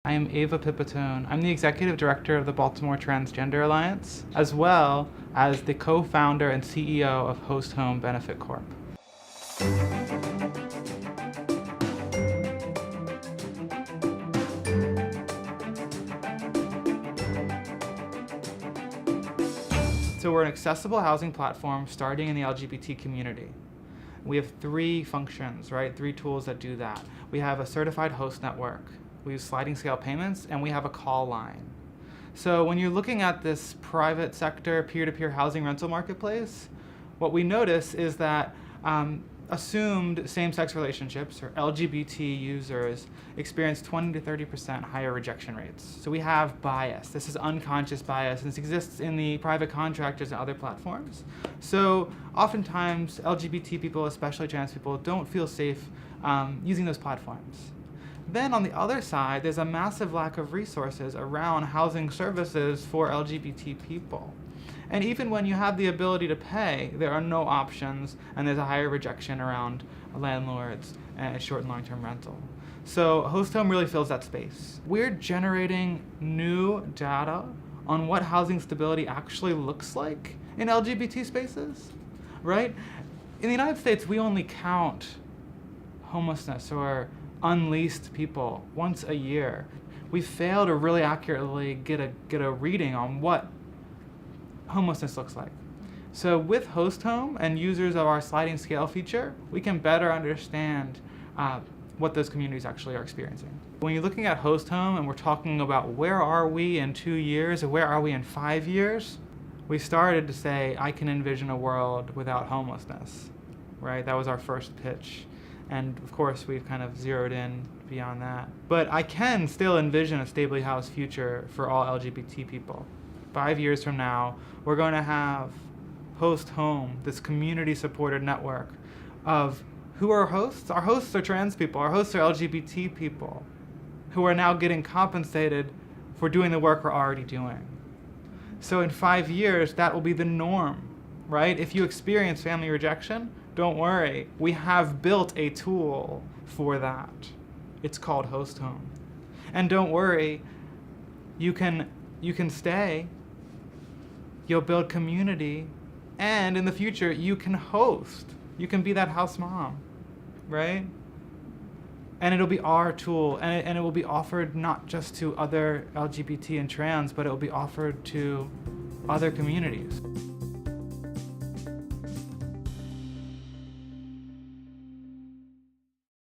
I am Ava Pipitone. I'm the Executive Director of the Baltimore Transgender Alliance, as well as the co-founder and CEO of HostHome Benefit Corp. So we're an accessible housing platform starting in the LGBT community. We have three functions, right? Three tools that do that. We have a certified host network. We use sliding scale payments, and we have a call line. So when you're looking at this private sector peer-to-peer housing rental marketplace, what we notice is that assumed same-sex relationships or LGBT users experience 20 to 30% higher rejection rates. So we have bias. This is unconscious bias, and this exists in the private contractors and other platforms. So oftentimes, LGBT people, especially trans people, don't feel safe using those platforms. Then on the other side, there's a massive lack of resources around housing services for LGBT people. And even when you have the ability to pay, there are no options, and there's a higher rejection around landlords and short and long-term rental. So HostHome really fills that space. We're generating new data on what housing stability actually looks like in LGBT spaces, right? In the United States, we only count homelessness or unleased people once a year. We fail to really accurately get a reading on what homelessness looks like. So with HostHome and users of our sliding scale feature, we can better understand what those communities actually are experiencing. When you're looking at HostHome and we're talking about where are we in 2 years or where are we in 5 years, we started to say, I can envision a world without homelessness, right? That was our first pitch. And of course, we've kind of zeroed in beyond that. But I can still envision a stably housed future for all LGBT people. 5 years from now, we're going to have HostHome, this community-supported network of who are hosts? Our hosts are trans people. Our hosts are LGBT people who are now getting compensated for doing the work we're already doing. So in 5 years, that will be the norm, right? If you experience family rejection, don't worry. We have built a tool for that. It's called HostHome. And don't worry, you can stay, you'll build community, and in the future, you can host. You can be that house mom, right? And it'll be our tool, and it will be offered not just to other LGBT and trans, but it will be offered to other communities.